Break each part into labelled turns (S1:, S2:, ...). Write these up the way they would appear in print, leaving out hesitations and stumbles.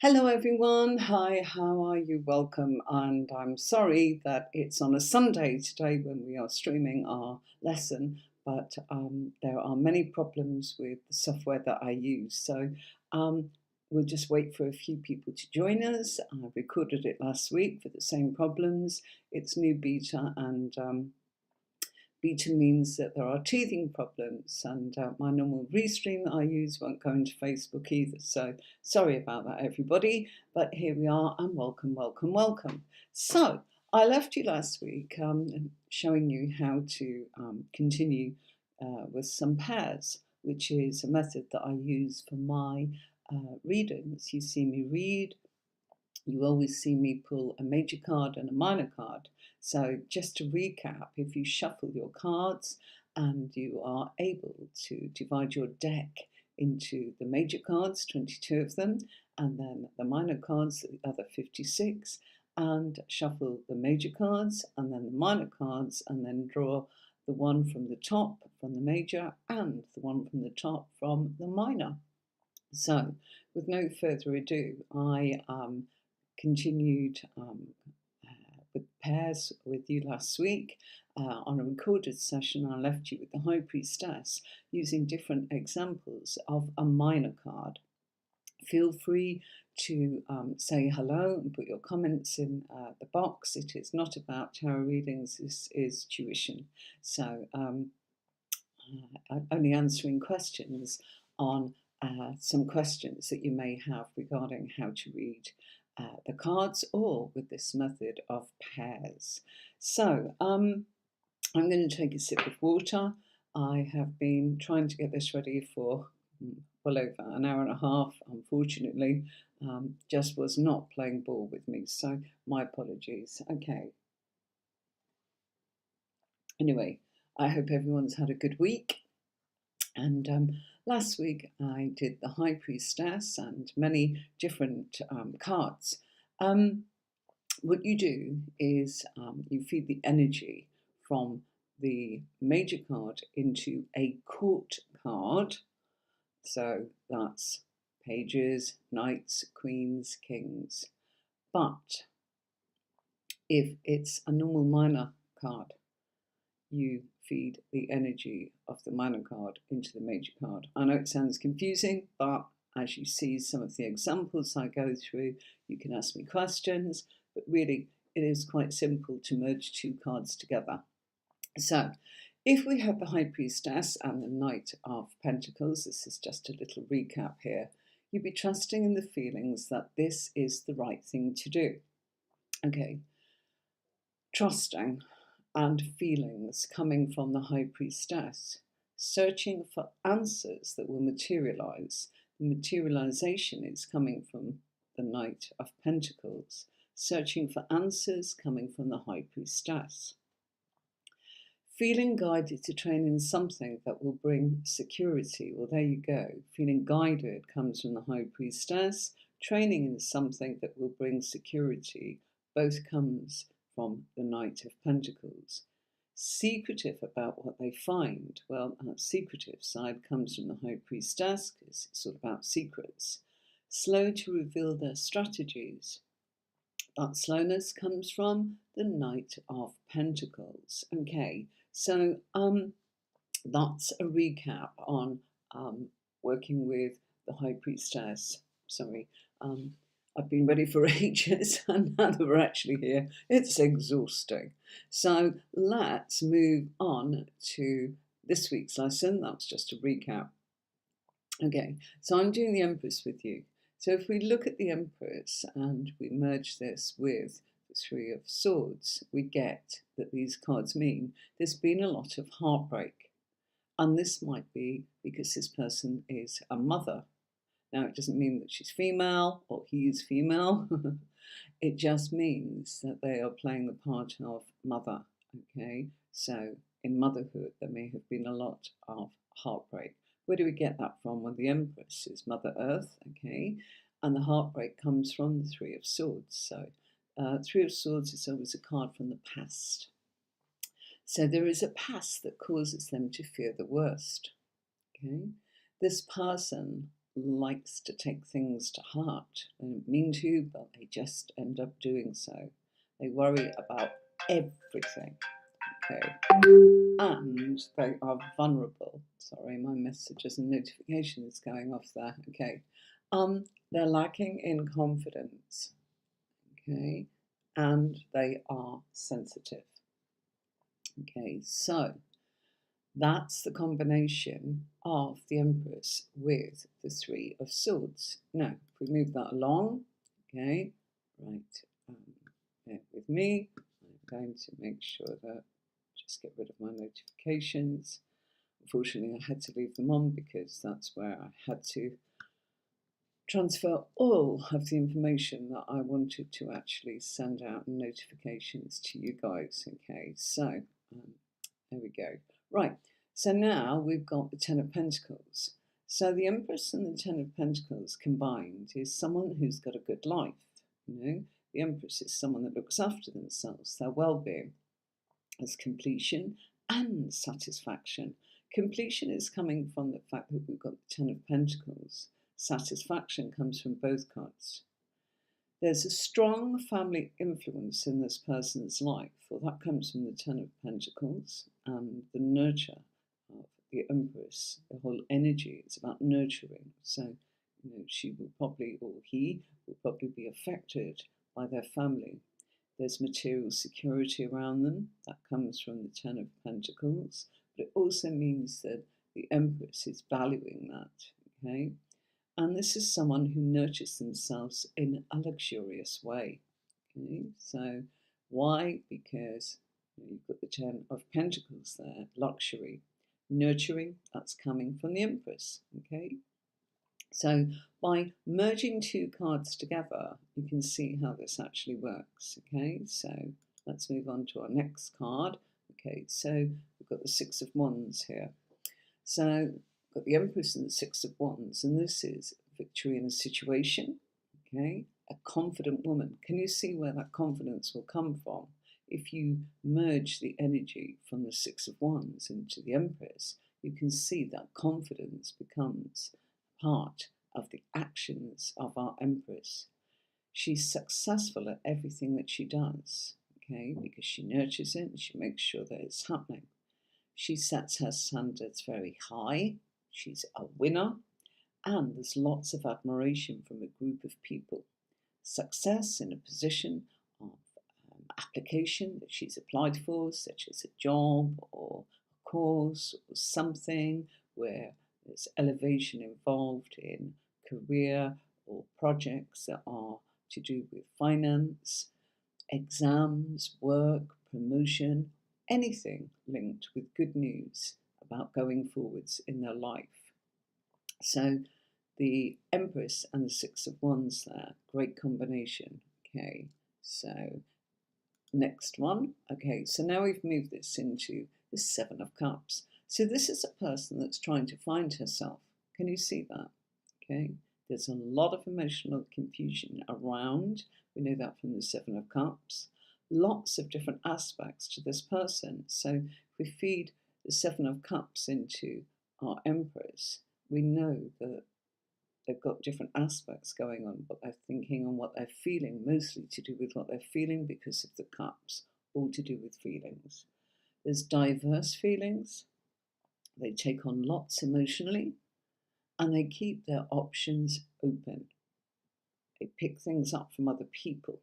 S1: Hello everyone. Hi, how are you? Welcome. And I'm sorry that it's on a Sunday today when we are streaming our lesson, but there are many problems with the software that I use. So um, we'll just wait for a few people to join us. I recorded it last week for the same problems. It's new beta, and beta means that there are teething problems, and my normal restream that I use won't go into Facebook either. So sorry about that, everybody, but here we are, and welcome, welcome, welcome. So I left you last week showing you how to continue with some pairs, which is a method that I use for my readings. You see me read. You always see me pull a major card and a minor card. So just to recap, if you shuffle your cards and you are able to divide your deck into the major cards, 22 of them, and then the minor cards, the other 56, and shuffle the major cards and then the minor cards, and then draw the one from the top from the major and the one from the top from the minor. So with no further ado, I continued with pairs with you last week. On a recorded session, I left you with the High Priestess using different examples of a minor card. Feel free to say hello and put your comments in the box. It is not about tarot readings, this is tuition. So only answering questions on some questions that you may have regarding how to read the cards, or with this method of pairs. So I'm going to take a sip of water. I have been trying to get this ready for well over an hour and a half. Unfortunately, just was not playing ball with me, so my apologies. Okay. Anyway, I hope everyone's had a good week. And last week I did the High Priestess and many different cards. What you do is you feed the energy from the major card into a court card. So that's pages, knights, queens, kings. But if it's a normal minor card, you feed the energy of the minor card into the major card. I know it sounds confusing, but as you see some of the examples I go through, you can ask me questions, but really it is quite simple to merge two cards together. So if we have the High Priestess and the Knight of Pentacles, this is just a little recap here, you'd be trusting in the feelings that this is the right thing to do. Okay, trusting and feelings coming from the High Priestess, searching for answers that will materialize. The materialization is coming from the Knight of Pentacles, searching for answers coming from the High Priestess. Feeling guided to train in something that will bring security. Well, there you go. Feeling guided comes from the High Priestess. Training in something that will bring security both comes from the Knight of Pentacles. Secretive about what they find. Well, that secretive side comes from the High Priestess, because it's all about secrets. Slow to reveal their strategies. That slowness comes from the Knight of Pentacles. Okay, so that's a recap on working with the High Priestess. Sorry, I've been ready for ages, and now that we're actually here, it's exhausting. So let's move on to this week's lesson. That's just a recap. Okay, so I'm doing the Empress with you. So if we look at the Empress and we merge this with the Three of Swords, we get that these cards mean there's been a lot of heartbreak. And this might be because this person is a mother. Now, it doesn't mean that she's female or he is female. It just means that they are playing the part of mother, okay? So in motherhood, there may have been a lot of heartbreak. Where do we get that from? Well, the Empress is Mother Earth, okay? And the heartbreak comes from the Three of Swords. So Three of Swords is always a card from the past. So there is a past that causes them to fear the worst, okay? This person likes to take things to heart. They don't mean to, but they just end up doing so. They worry about everything, okay? And they are vulnerable. Sorry, my messages and notifications going off there, okay? They're lacking in confidence, okay? And they are sensitive. Okay, so that's the combination of the Empress with the Three of Swords. Now, if we move that along, okay, right, bear with me. I'm going to make sure that, just get rid of my notifications. Unfortunately, I had to leave them on because that's where I had to transfer all of the information that I wanted to actually send out notifications to you guys. Okay, so there we go. Right, so now we've got the Ten of Pentacles. So the Empress and the Ten of Pentacles combined is someone who's got a good life. You know, the Empress is someone that looks after themselves, their well-being. As completion and satisfaction. Completion is coming from the fact that we've got the Ten of Pentacles. Satisfaction comes from both cards. There's a strong family influence in this person's life. Well, that comes from the Ten of Pentacles and the nurture of the Empress. The whole energy is about nurturing. So, you know, she will probably, or he will probably be affected by their family. There's material security around them. That comes from the Ten of Pentacles. But it also means that the Empress is valuing that, okay? And this is someone who nurtures themselves in a luxurious way, okay? So why? Because you've got the Ten of Pentacles there, luxury. Nurturing, that's coming from the Empress, okay? So by merging two cards together, you can see how this actually works, okay? So let's move on to our next card. Okay, so we've got the Six of Wands here. So we've got the Empress and the Six of Wands, and this is victory in a situation, okay? A confident woman. Can you see where that confidence will come from? If you merge the energy from the Six of Wands into the Empress, you can see that confidence becomes part of the actions of our Empress. She's successful at everything that she does, okay, because she nurtures it and she makes sure that it's happening. She sets her standards very high. She's a winner, and there's lots of admiration from a group of people. Success in a position of application that she's applied for, such as a job or a course or something where there's elevation involved in career or projects that are to do with finance, exams, work, promotion, anything linked with good news about going forwards in their life. So the Empress and the Six of Wands there, great combination. Okay, so next one. Okay, so now we've moved this into the Seven of Cups. So this is a person that's trying to find herself. Can you see that? Okay, there's a lot of emotional confusion around. We know that from the Seven of Cups. Lots of different aspects to this person. So if we feed the Seven of Cups into our Empress, we know that they've got different aspects going on, what they're thinking and what they're feeling, mostly to do with what they're feeling because of the cups, all to do with feelings. There's diverse feelings. They take on lots emotionally, and they keep their options open. They pick things up from other people.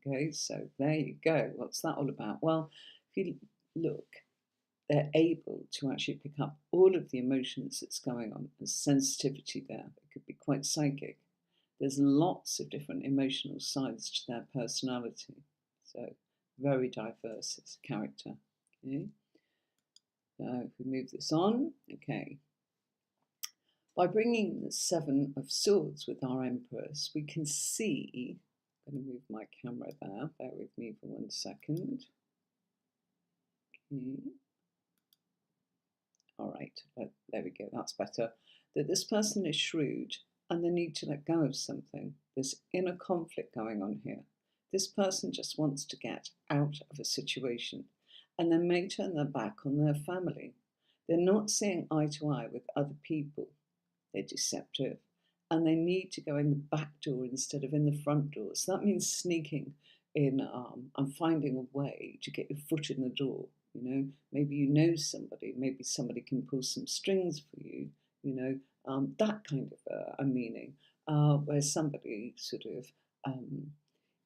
S1: Okay, so there you go. What's that all about? Well, if you look, they're able to actually pick up all of the emotions that's going on. There's sensitivity there. It could be quite psychic. There's lots of different emotional sides to their personality. So very diverse as a character. Okay. So if we move this on, okay. By bringing the Seven of Swords with our Empress, we can see, I'm going to move my camera there, bear with me for 1 second. Okay. All right, there we go, that's better. That this person is shrewd and they need to let go of something. There's inner conflict going on here. This person just wants to get out of a situation, and they may turn their back on their family. They're not seeing eye to eye with other people. They're deceptive, and they need to go in the back door instead of in the front door. So that means sneaking in and finding a way to get your foot in the door. You know, maybe you know somebody, maybe somebody can pull some strings for you, you know, that kind of a meaning, where somebody sort of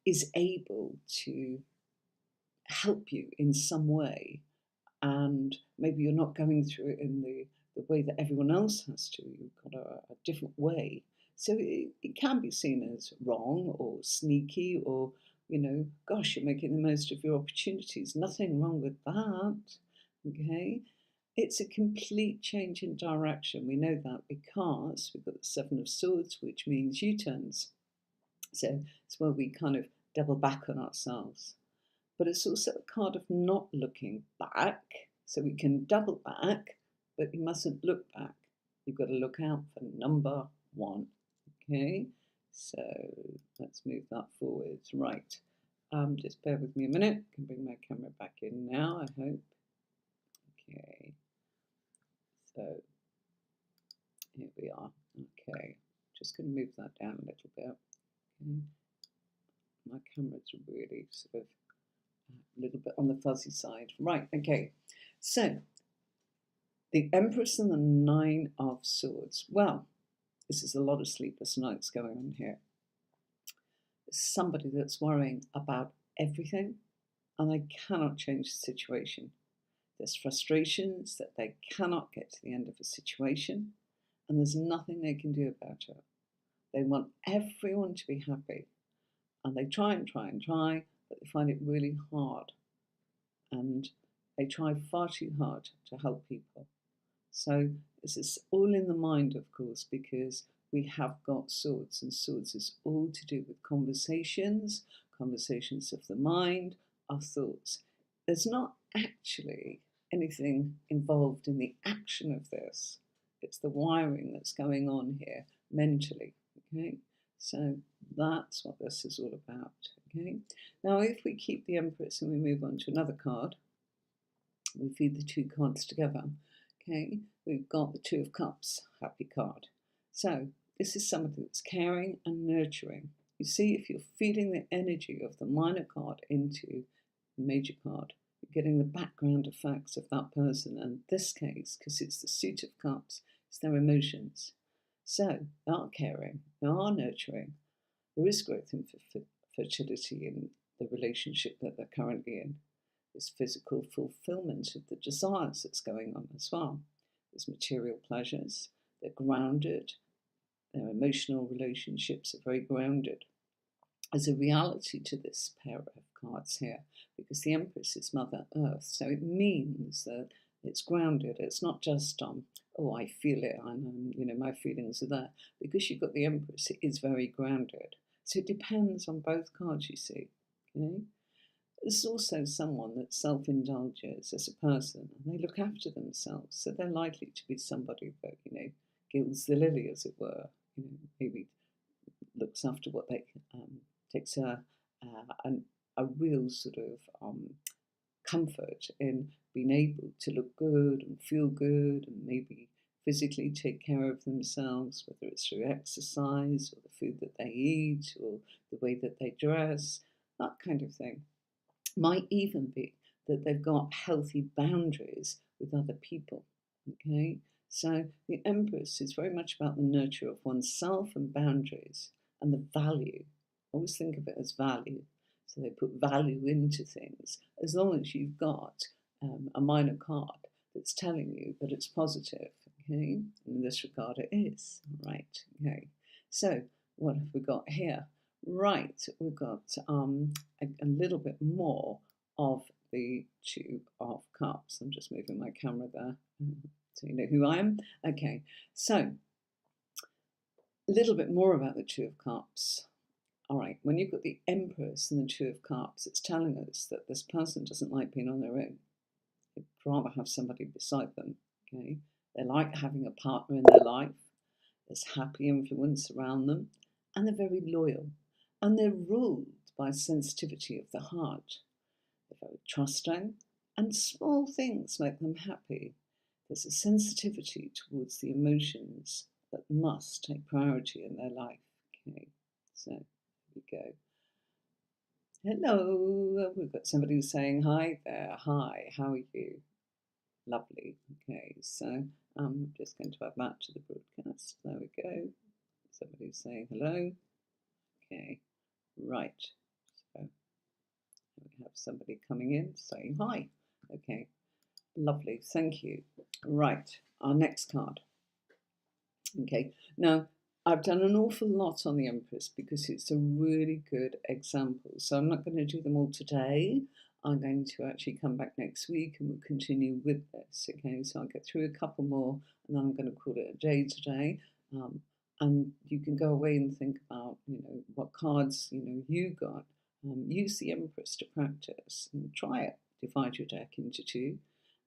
S1: is able to help you in some way, and maybe you're not going through it in the way that everyone else has to. You've got a different way. So it can be seen as wrong or sneaky or, you know, gosh, you're making the most of your opportunities. Nothing wrong with that. Okay? It's a complete change in direction. We know that because we've got the Seven of Swords, which means U-turns. So it's where we kind of double back on ourselves. But it's also a card of not looking back. So we can double back, but you mustn't look back. You've got to look out for number one. Okay, so let's move that forwards. Right, just bear with me a minute. I can bring my camera back in now, I hope. Okay, so here we are. Okay, just going to move that down a little bit. Okay. My camera's really sort of a little bit on the fuzzy side. Right, okay. So, the Empress and the Nine of Swords. Well, this is a lot of sleepless nights going on here. There's somebody that's worrying about everything and they cannot change the situation. There's frustrations that they cannot get to the end of a situation and there's nothing they can do about it. They want everyone to be happy and they try and try and try, but they find it really hard. And they try far too hard to help people. So this is all in the mind, of course, because we have got swords, and swords is all to do with conversations, conversations of the mind, our thoughts. There's not actually anything involved in the action of this. It's the wiring that's going on here mentally, okay? So that's what this is all about, okay? Now, if we keep the Empress and we move on to another card, we feed the two cards together, okay? We've got the Two of Cups, happy card. So this is somebody that's caring and nurturing. You see, if you're feeding the energy of the minor card into the major card, you're getting the background effects of that person. And in this case, because it's the Suit of Cups, it's their emotions. So they are caring, they are nurturing. There is growth in fertility in the relationship that they're currently in. There's physical fulfillment of the desires that's going on as well. There's material pleasures, they're grounded, their emotional relationships are very grounded. There's a reality to this pair of cards here because the Empress is Mother Earth, so it means that it's grounded. It's not just oh, I feel it, and you know, my feelings are there. Because you've got the Empress, it is very grounded. So it depends on both cards, you see. Okay. There's also someone that self-indulges as a person, and they look after themselves, so they're likely to be somebody that, you know, gilds the lily, as it were. You know, maybe looks after what they takes a real sort of comfort in being able to look good and feel good and maybe physically take care of themselves, whether it's through exercise or the food that they eat or the way that they dress, that kind of thing. Might even be that they've got healthy boundaries with other people, okay? So the Empress is very much about the nurture of oneself and boundaries and the value. Always think of it as value. So they put value into things as long as you've got a minor card that's telling you that it's positive, okay? And in this regard it is, right, okay. So what have we got here? Right, we've got a little bit more of the Two of Cups. I'm just moving my camera there so you know who I am. Okay, so a little bit more about the Two of Cups. All right, when you've got the Empress and the Two of Cups, it's telling us that this person doesn't like being on their own. They'd rather have somebody beside them, okay? They like having a partner in their life. There's happy influence around them, and they're very loyal. And they're ruled by sensitivity of the heart. They're very trusting, and small things make them happy. There's a sensitivity towards the emotions that must take priority in their life. Okay, so here we go. Hello, we've got somebody saying hi there. Hi, how are you? Lovely. Okay, so I'm just going to add that to the broadcast. There we go. Somebody's saying hello. Okay, right. So we have somebody coming in saying hi. Okay, lovely. Thank you. Right, our next card. Okay, now I've done an awful lot on the Empress because it's a really good example. So I'm not going to do them all today. I'm going to actually come back next week and we'll continue with this. Okay, so I'll get through a couple more and then I'm going to call it a day today. And you can go away and think about, what cards, you got. Use the Empress to practice and try it. Divide your deck into two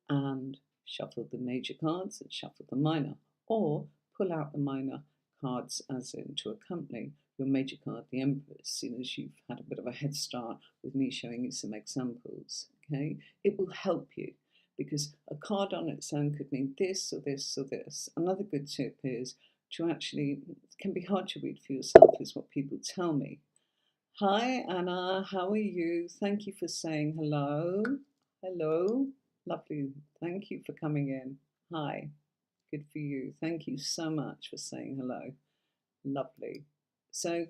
S1: and shuffle the major cards and shuffle the minor. Or pull out the minor cards as in to accompany your major card, the Empress, seeing as you've had a bit of a head start with me showing you some examples. Okay, it will help you because a card on its own could mean this or this or this. Another good tip is to actually, it can be hard to read for yourself, is what people tell me. Hi Anna, how are you? Thank you for saying hello. Hello, lovely. Thank you for coming in. Hi. Good for you. Thank you so much for saying hello. Lovely. So,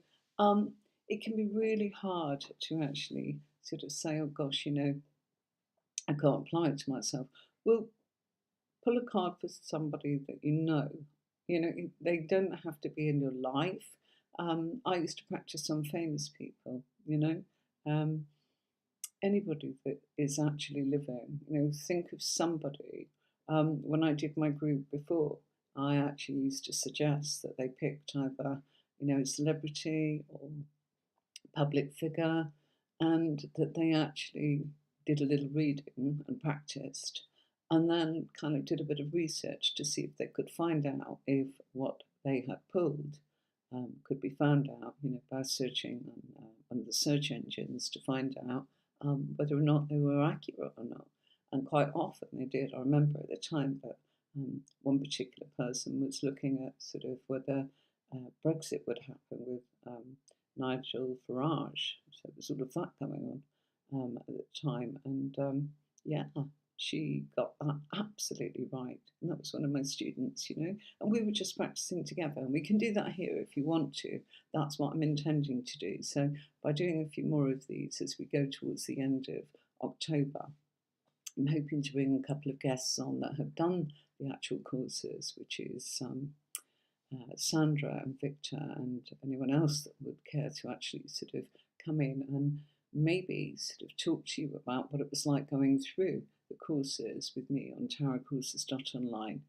S1: it can be really hard to actually sort of say, oh gosh, I can't apply it to myself. Well, pull a card for somebody that you know. They don't have to be in your life. I used to practice on famous people, anybody that is actually living. Think of somebody. When I did my group before, I actually used to suggest that they picked either, a celebrity or public figure, and that they actually did a little reading and practiced, and then kind of did a bit of research to see if they could find out if what they had pulled could be found out, by searching on the search engines to find out whether or not they were accurate or not. And quite often they did. I remember at the time that one particular person was looking at sort of whether Brexit would happen with Nigel Farage. So there was all of that going on at the time. And yeah, she got that absolutely right. And that was one of my students, and we were just practicing together. And we can do that here if you want to. That's what I'm intending to do. So by doing a few more of these as we go towards the end of October, I'm hoping to bring a couple of guests on that have done the actual courses, which is Sandra and Victor and anyone else that would care to actually sort of come in and maybe sort of talk to you about what it was like going through the courses with me on tarotcourses.online.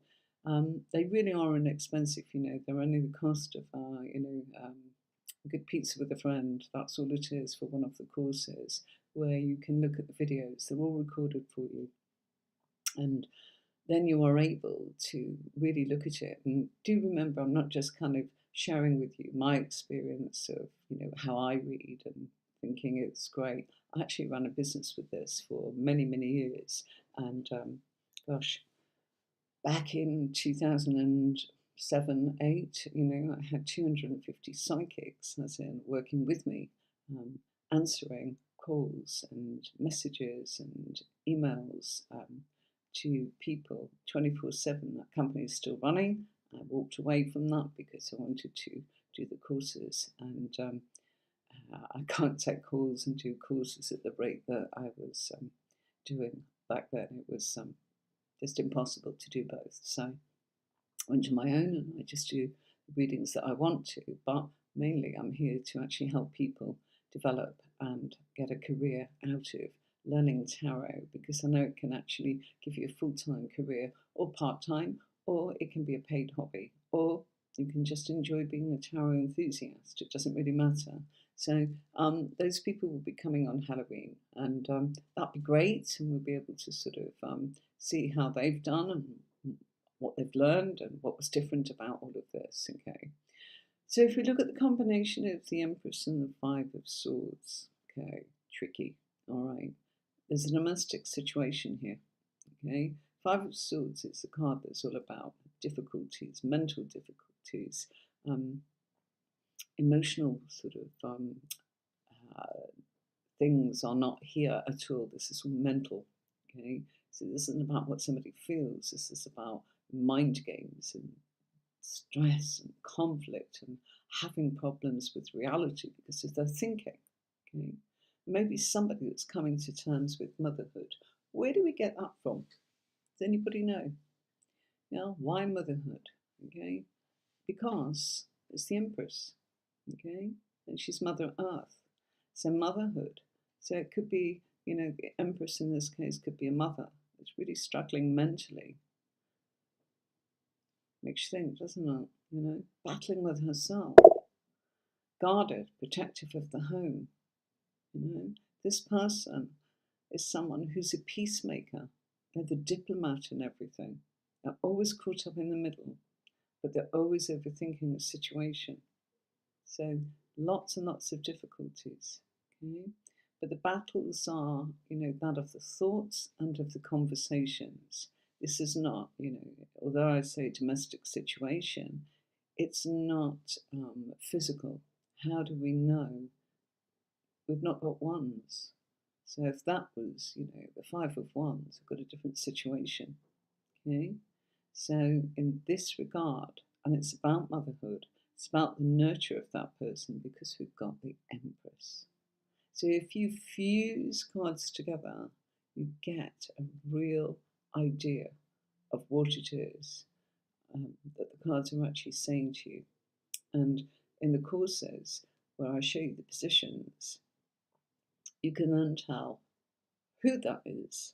S1: They really are inexpensive, they're only the cost of, a good pizza with a friend. That's all it is for one of the courses, where you can look at the videos. They're all recorded for you. And then you are able to really look at it. And do remember, I'm not just kind of sharing with you my experience of, how I read and thinking it's great. I actually ran a business with this for many, many years. And gosh, back in 2007, 8, I had 250 psychics, as in working with me, answering calls and messages and emails to people 24/7. That company is still running. I walked away from that because I wanted to do the courses, and I can't take calls and do courses at the rate that I was doing back then. It was just impossible to do both. So I went to my own and I just do the readings that I want to, but mainly I'm here to actually help people develop and get a career out of learning tarot, because I know it can actually give you a full-time career or part-time, or it can be a paid hobby, or you can just enjoy being a tarot enthusiast. It doesn't really matter. So those people will be coming on Halloween, and that'd be great, and we'll be able to sort of see how they've done and what they've learned and what was different about all of this. Okay, so if we look at the combination of the Empress and the Five of Swords, okay, tricky. All right, there's a domestic situation here. Okay, Five of Swords is a card that's all about difficulties, mental difficulties. difficulties. Emotional sort of uh, things are not here at all. This is all mental. Okay, so this isn't about what somebody feels. This is about mind games and stress and conflict and having problems with reality because of their thinking. Okay, maybe somebody that's coming to terms with motherhood. Where do we get that from? Does anybody know? Yeah, why motherhood? Okay, because it's the Empress. Okay, and she's Mother Earth. So motherhood. So it could be, the Empress in this case could be a mother that's really struggling mentally. Makes you think, doesn't it? Battling with herself, guarded, protective of the home. This person is someone who's a peacemaker. They're the diplomat in everything. They're always caught up in the middle, but they're always overthinking the situation. So lots and lots of difficulties. Okay? But the battles are, that of the thoughts and of the conversations. This is not, although I say domestic situation, it's not physical. How do we know? We've not got wands. So if that was, the Five of Wands, we've got a different situation. Okay? So in this regard, and it's about motherhood, it's about the nurture of that person because we've got the Empress. So if you fuse cards together, you get a real idea of what it is that the cards are actually saying to you. And in the courses where I show you the positions, you can then tell who that is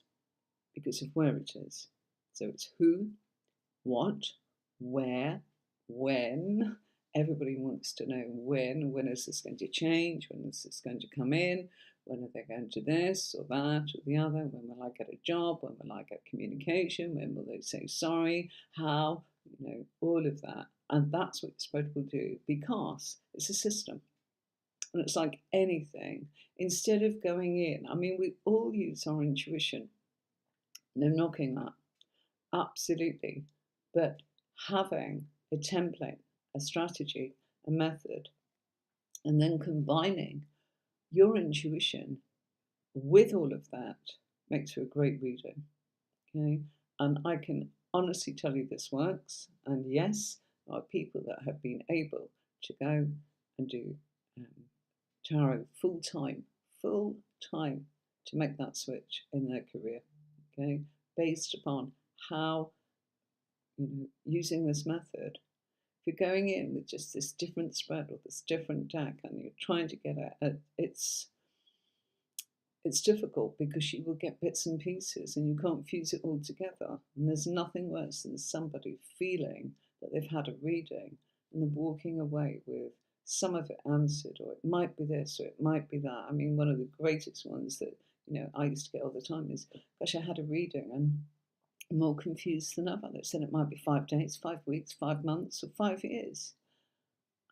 S1: because of where it is. So it's who, what, where, when. Everybody wants to know when is this going to change, when is this going to come in, when are they going to this or that or the other, when will I get a job, when will I get communication, when will they say sorry, how, all of that. And that's what you're supposed to do because it's a system. And it's like anything. Instead of going in, we all use our intuition. No knocking that. Absolutely. But having a template, a strategy, a method, and then combining your intuition with all of that makes for a great reader. Okay? And I can honestly tell you this works. And yes, there are people that have been able to go and do tarot full time to make that switch in their career. Okay? Based upon how using this method, if you're going in with just this different spread or this different deck and you're trying to get it, it's difficult because you will get bits and pieces and you can't fuse it all together. And there's nothing worse than somebody feeling that they've had a reading and they're walking away with some of it answered, or it might be this, or it might be that. One of the greatest ones that I used to get all the time is, gosh, I had a reading and more confused than ever. They said it might be 5 days, 5 weeks, 5 months, or 5 years.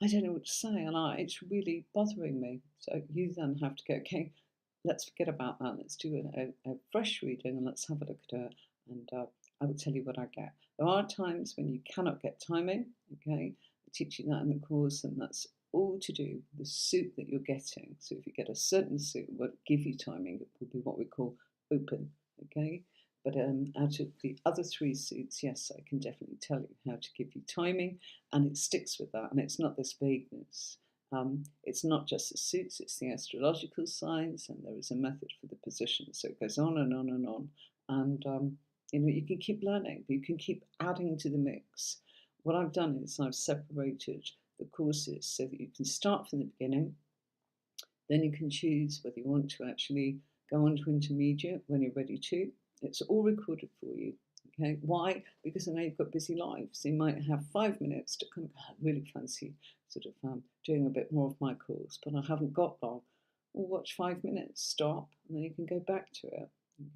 S1: I don't know what to say, and it's really bothering me. So you then have to go, okay, let's forget about that. Let's do a fresh reading and let's have a look at it. And I will tell you what I get. There are times when you cannot get timing, okay? I teach you that in the course, and that's all to do with the suit that you're getting. So if you get a certain suit, it won't give you timing. It will be what we call open, okay? But out of the other 3 suits, yes, I can definitely tell you how to give you timing, and it sticks with that, and it's not this vagueness. It's not just the suits, it's the astrological signs, and there is a method for the position. So it goes on and on and on. And, you can keep learning, but you can keep adding to the mix. What I've done is I've separated the courses so that you can start from the beginning. Then you can choose whether you want to actually go on to intermediate when you're ready to. It's all recorded for you. Okay, why? Because I know you've got busy lives. So you might have 5 minutes to come. I really fancy sort of doing a bit more of my course, but I haven't got long. Well, watch 5 minutes, stop, and then you can go back to it.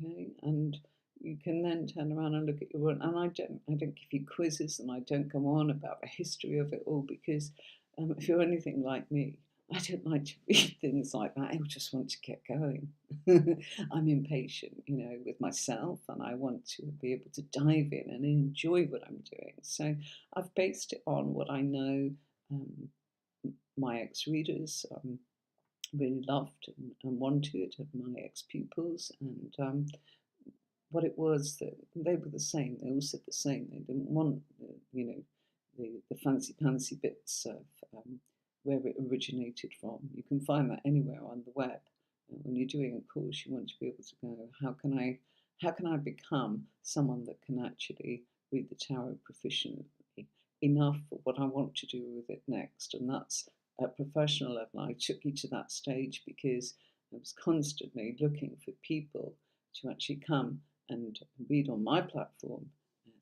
S1: Okay, and you can then turn around and look at your own. And I don't give you quizzes, and I don't go on about the history of it all because if you're anything like me, I don't like to read things like that. I just want to get going. I'm impatient, with myself, and I want to be able to dive in and enjoy what I'm doing. So I've based it on what I know um, my ex-readers really loved and wanted, and my ex-pupils, and what it was that they were the same. They all said the same. They didn't want, the fancy bits of where it originated from. You can find that anywhere on the web. When you're doing a course, you want to be able to go, how can I become someone that can actually read the tarot proficiently enough for what I want to do with it next? And that's at professional level. I took you to that stage because I was constantly looking for people to actually come and read on my platform,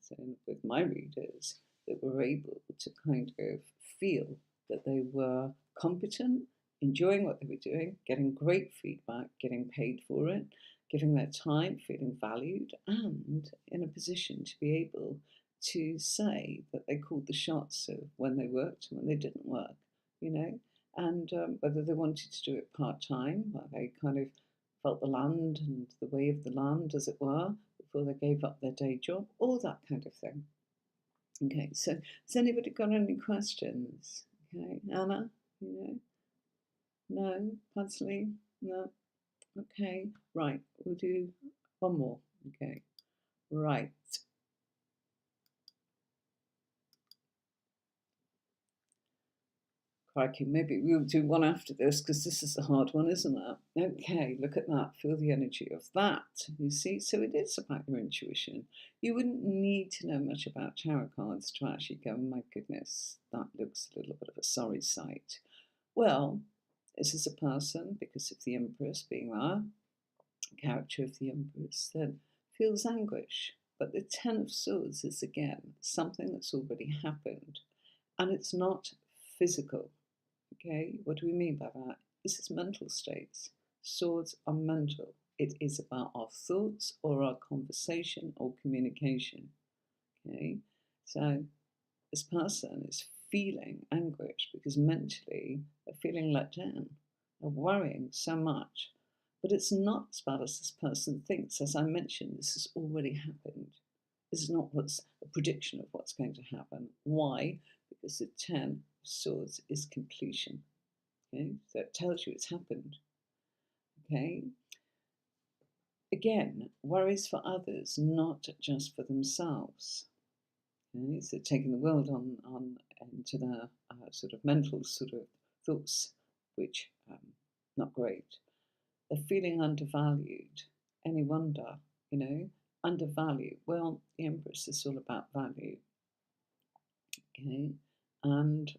S1: as in with my readers, that were able to kind of feel that they were competent, enjoying what they were doing, getting great feedback, getting paid for it, giving their time, feeling valued, and in a position to be able to say that they called the shots of when they worked and when they didn't work, and whether they wanted to do it part time, where they kind of felt the land and the way of the land, as it were, before they gave up their day job, all that kind of thing. Okay, so has anybody got any questions? Okay, Anna, no, Pugsley, no. Okay, right, we'll do one more. Okay, right. Crikey, maybe we'll do one after this because this is a hard one, isn't it? Okay, look at that. Feel the energy of that. You see, so it is about your intuition. You wouldn't need to know much about tarot cards to actually go, my goodness, that looks a little bit of a sorry sight. Well, this is a person, because of the Empress being there, character of the Empress, that feels anguish. But the Ten of Swords is, again, something that's already happened. And it's not physical. Okay, what do we mean by that? This is mental states. Swords are mental. It is about our thoughts or our conversation or communication. Okay, so this person is feeling anguish because mentally they're feeling let down. They're worrying so much. But it's not as bad as this person thinks. As I mentioned, this has already happened. This is not what's a prediction of what's going to happen. Why? Because the Ten of Swords is completion. Okay, so it tells you it's happened. Okay, again, worries for others, not just for themselves. Okay, so taking the world on into their sort of mental sort of thoughts, which not great. They're feeling undervalued. Any wonder, undervalued? Well, the Empress is all about value. Okay, and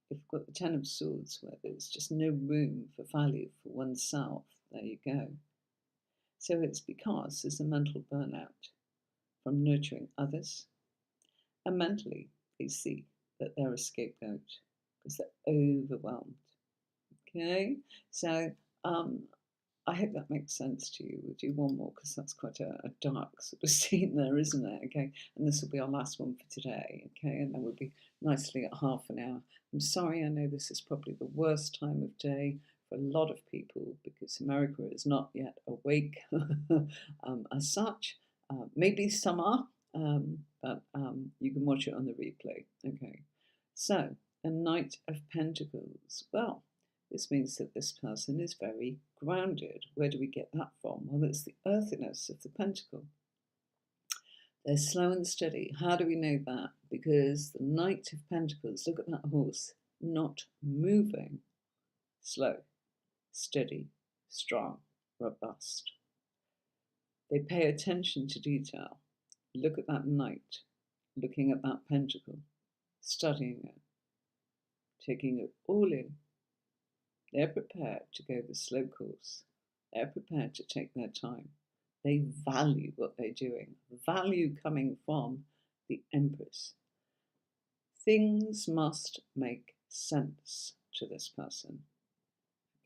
S1: if you've got the Ten of Swords where there's just no room for value for oneself, there you go. So it's because there's a mental burnout from nurturing others, and mentally they see that they're a scapegoat because they're overwhelmed. Okay, so I hope that makes sense to you. We'll do one more because that's quite a dark sort of scene there, isn't it? Okay, and this will be our last one for today. Okay, and then we'll be nicely at half an hour. I'm sorry, I know this is probably the worst time of day for a lot of people because America is not yet awake as such. Maybe some are, but you can watch it on the replay. Okay, so a Knight of Pentacles. Well, this means that this person is very grounded. Where do we get that from? Well, it's the earthiness of the pentacle. They're slow and steady. How do we know that? Because the Knight of Pentacles, look at that horse, not moving. Slow, steady, strong, robust. They pay attention to detail. Look at that Knight, looking at that pentacle, studying it, taking it all in. They're prepared to go the slow course. They're prepared to take their time. They value what they're doing. Value coming from the Empress. Things must make sense to this person.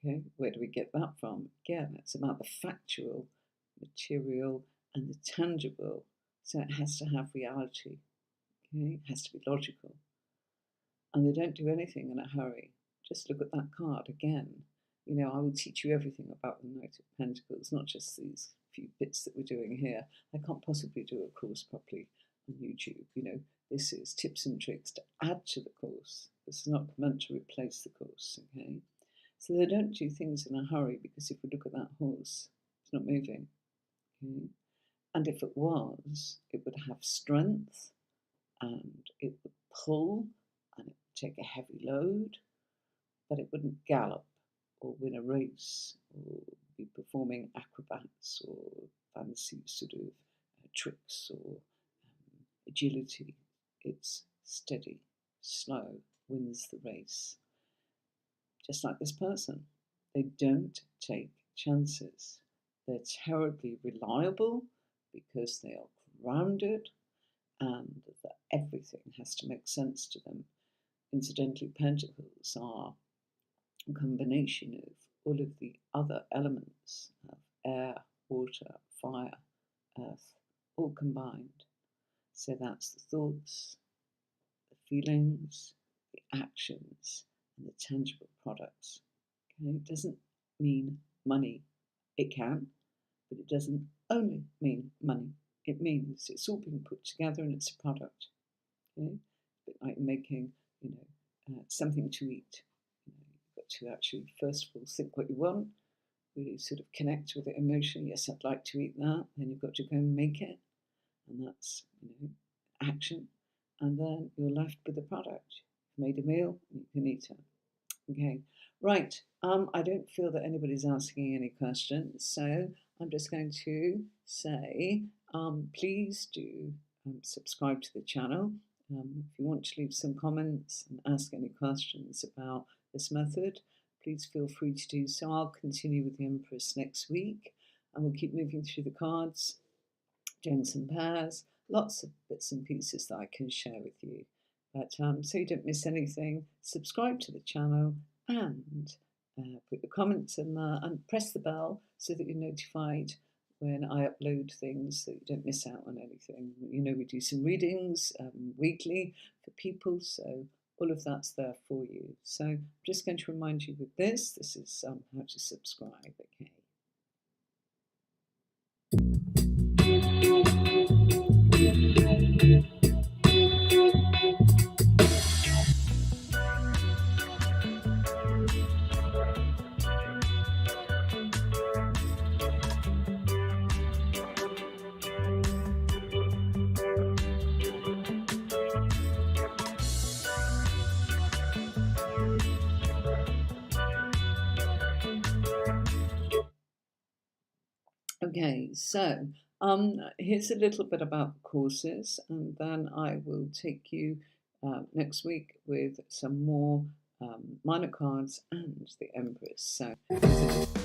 S1: Okay, where do we get that from? Again, it's about the factual, material, and the tangible. So it has to have reality. Okay, it has to be logical. And they don't do anything in a hurry. just look at that card again. You know, I will teach you everything about the Knight of Pentacles, not just these few bits that we're doing here. I can't possibly do a course properly on YouTube. You know, this is tips and tricks to add to the course. This is not meant to replace the course, okay? So they don't do things in a hurry, because if we look at that horse, it's not moving, okay? And if it was, it would have strength, and it would pull, and it would take a heavy load, but it wouldn't gallop or win a race or be performing acrobats or fancy sort of tricks or agility. It's steady, slow, wins the race. Just like this person. They don't take chances. They're terribly reliable because they are grounded, and that everything has to make sense to them. Incidentally, pentacles are a combination of all of the other elements of air, water, fire, earth, all combined. So that's the thoughts, the feelings, the actions, and the tangible products. Okay? It doesn't mean money. It can, but it doesn't only mean money. It means it's all being put together and it's a product. Okay? A bit like making, something to eat. You've got to actually, first of all, think what you want, really sort of connect with it emotionally. Yes, I'd like to eat that. Then you've got to go and make it. And that's, action. And then you're left with the product. You've made a meal, you can eat it. Okay, right. I don't feel that anybody's asking any questions, so I'm just going to say, please do subscribe to the channel. If you want to leave some comments and ask any questions about this method, please feel free to do so. I'll continue with the Empress next week, and we'll keep moving through the cards, doing some pairs, lots of bits and pieces that I can share with you. But so you don't miss anything, subscribe to the channel and put your comments in there and press the bell so that you're notified when I upload things, so you don't miss out on anything. You know, we do some readings weekly for people, so all of that's there for you. So I'm just going to remind you with this. This is how to subscribe, okay? Okay, so here's a little bit about the courses, and then I will take you next week with some more minor cards and the Empress. So.